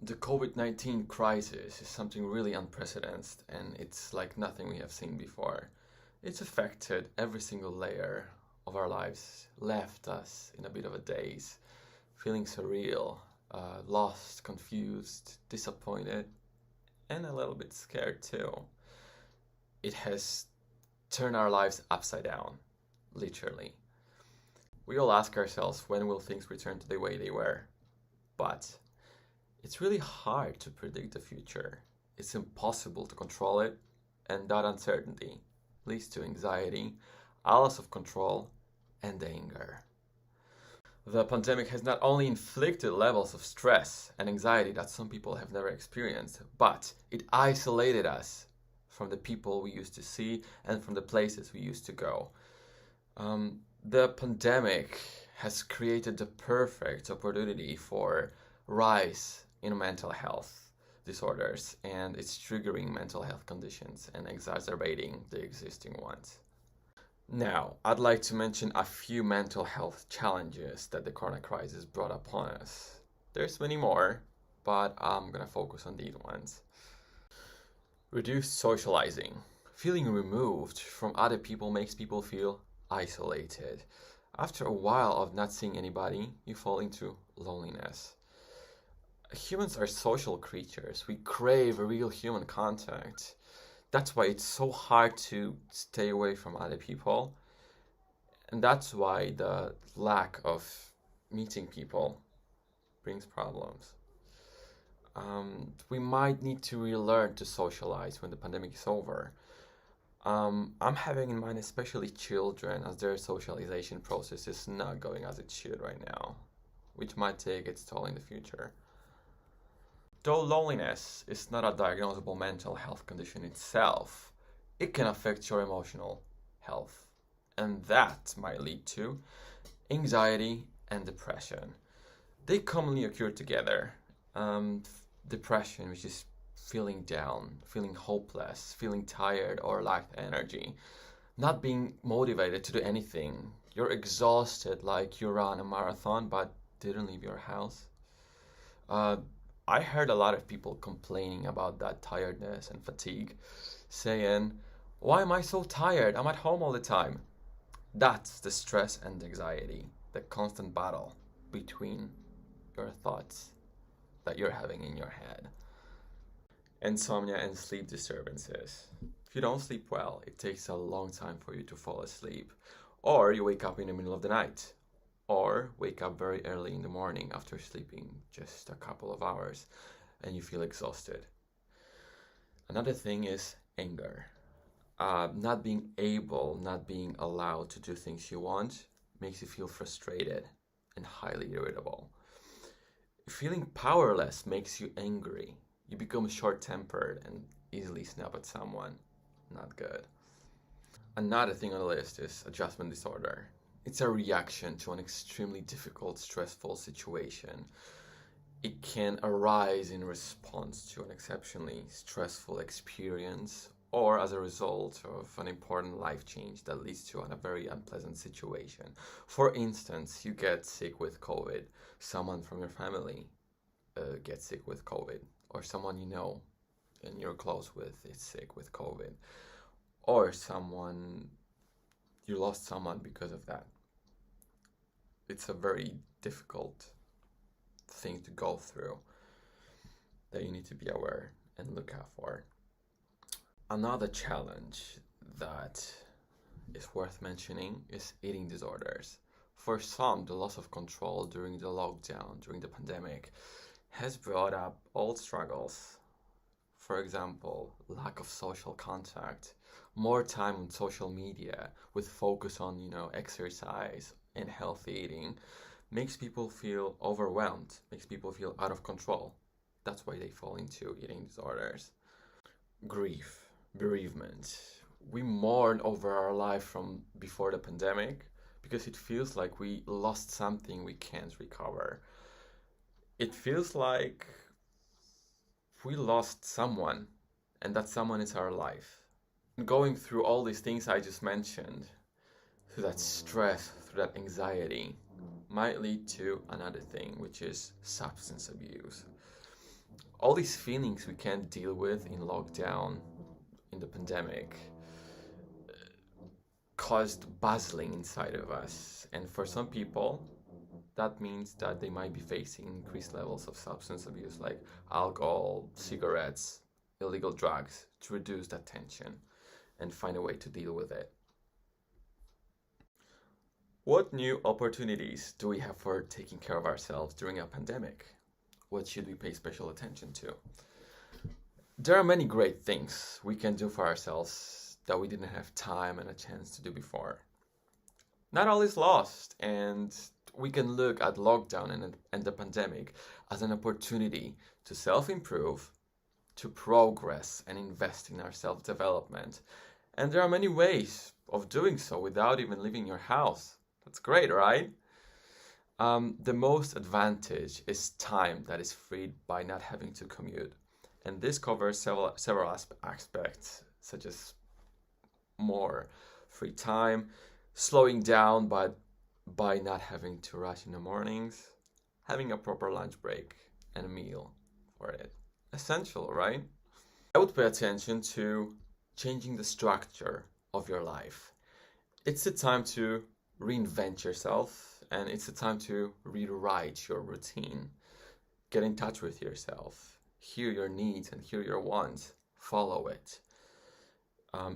The COVID-19 crisis is something really unprecedented, and it's like nothing we have seen before. It's affected every single layer of our lives, left us in a bit of a daze, feeling surreal, lost, confused, disappointed, and a little bit scared too. It has turned our lives upside down, literally. We all ask ourselves, when will things return to the way they were? But it's really hard to predict the future. It's impossible to control it, and that uncertainty leads to anxiety, a loss of control, and anger. The pandemic has not only inflicted levels of stress and anxiety that some people have never experienced, but it isolated us from the people we used to see and from the places we used to go. The pandemic has created the perfect opportunity for rise in mental health disorders, and it's triggering mental health conditions and exacerbating the existing ones. Now, I'd like to mention a few mental health challenges that the corona crisis brought upon us. There's many more, but I'm gonna focus on these ones. Reduced socializing. Feeling removed from other people makes people feel isolated. After a while of not seeing anybody, you fall into loneliness. Humans are social creatures. We crave real human contact. That's why it's so hard to stay away from other people. And that's why the lack of meeting people brings problems. We might need to relearn to socialize when the pandemic is over. I'm having in mind especially children, as their socialization process is not going as it should right now, which might take its toll in the future. Though loneliness is not a diagnosable mental health condition itself, it can affect your emotional health, and that might lead to anxiety and depression. They commonly occur together. Depression, which is feeling down, feeling hopeless, feeling tired or lack energy, not being motivated to do anything. You're exhausted, like you ran a marathon but didn't leave your house. I heard a lot of people complaining about that tiredness and fatigue, saying, "Why am I so tired? I'm at home all the time." That's the stress and anxiety, the constant battle between your thoughts that you're having in your head. Insomnia and sleep disturbances. If you don't sleep well, it takes a long time for you to fall asleep, or you wake up in the middle of the night, or wake up very early in the morning after sleeping just a couple of hours and you feel exhausted. Another thing is anger. Not being able, not being allowed to do things you want makes you feel frustrated and highly irritable. Feeling powerless makes you angry. You become short-tempered and easily snap at someone. Not good. Another thing on the list is adjustment disorder. It's a reaction to an extremely difficult, stressful situation. It can arise in response to an exceptionally stressful experience or as a result of an important life change that leads to a very unpleasant situation. For instance, you get sick with COVID, someone from your family gets sick with COVID, or someone you know and you're close with is sick with COVID, or you lost someone because of that. It's a very difficult thing to go through that you need to be aware and look out for. Another challenge that is worth mentioning is eating disorders. For some, the loss of control during the lockdown, during the pandemic, has brought up old struggles. For example, lack of social contact, more time on social media with focus on, exercise and healthy eating makes people feel overwhelmed, makes people feel out of control. That's why they fall into eating disorders. Grief, bereavement. We mourn over our life from before the pandemic because it feels like we lost something we can't recover. It feels like we lost someone, and that someone is our life. Going through all these things I just mentioned, through that stress, through that anxiety, might lead to another thing, which is substance abuse. all these feelings we can't deal with in lockdown, in the pandemic, caused puzzling inside of us. And for some people, that means that they might be facing increased levels of substance abuse like alcohol, cigarettes, illegal drugs to reduce that tension and find a way to deal with it. What new opportunities do we have for taking care of ourselves during a pandemic? What should we pay special attention to? There are many great things we can do for ourselves that we didn't have time and a chance to do before. Not all is lost, and we can look at lockdown and the pandemic as an opportunity to self-improve, to progress and invest in our self-development. And there are many ways of doing so without even leaving your house. That's great, right? The most advantage is time that is freed by not having to commute. And this covers several aspects, such as more free time, slowing down but by not having to rush in the mornings, having a proper lunch break and a meal for it. Essential, right? I would pay attention to changing the structure of your life. It's the time to reinvent yourself, and it's the time to rewrite your routine. Get in touch with yourself. Hear your needs and hear your wants. Follow it.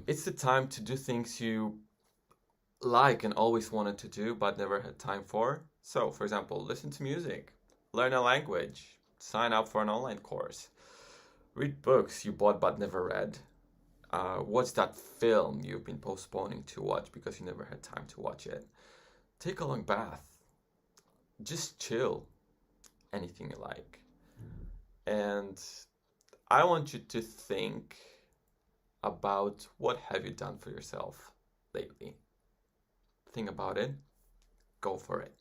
It's the time to do things you like and always wanted to do but never had time for. So, for example, listen to music, learn a language, sign up for an online course, read books you bought but never read, watch that film you've been postponing to watch because you never had time to watch it, take a long bath, just chill, anything you like. And I want you to think about what have you done for yourself lately. Think about it, go for it.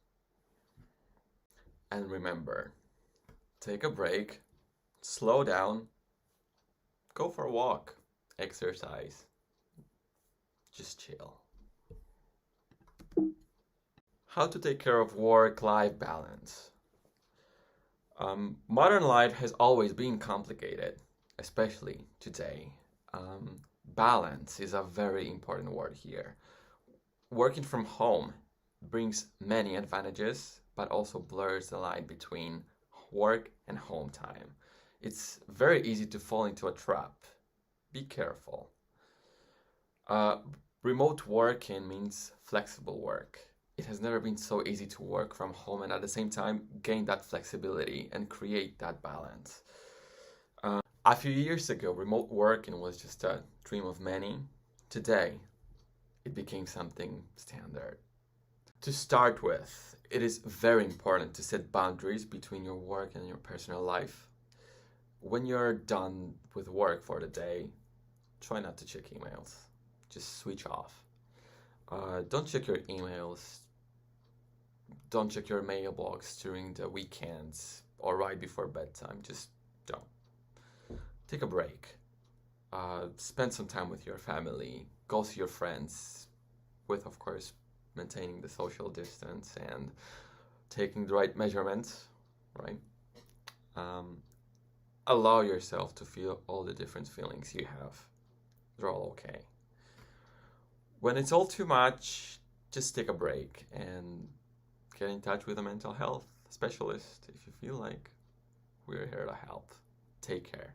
And remember, take a break, slow down, go for a walk, exercise, just chill. How to take care of work-life balance. Modern life has always been complicated, especially today. Balance is a very important word here. Working from home brings many advantages, but also blurs the line between work and home time. It's very easy to fall into a trap. Be careful. Remote working means flexible work. It has never been so easy to work from home and at the same time gain that flexibility and create that balance. A few years ago, remote working was just a dream of many. Today, it became something standard. To start with, it is very important to set boundaries between your work and your personal life. When you're done with work for the day, try not to check emails. Just switch off. Don't check your emails. Don't check your mailbox during the weekends or right before bedtime. Just don't. Take a break. Spend some time with your family. Go see your friends with, of course, maintaining the social distance and taking the right measurements, right? Allow yourself to feel all the different feelings you have. They're all okay. When it's all too much, just take a break and get in touch with a mental health specialist if you feel like. We're here to help. Take care.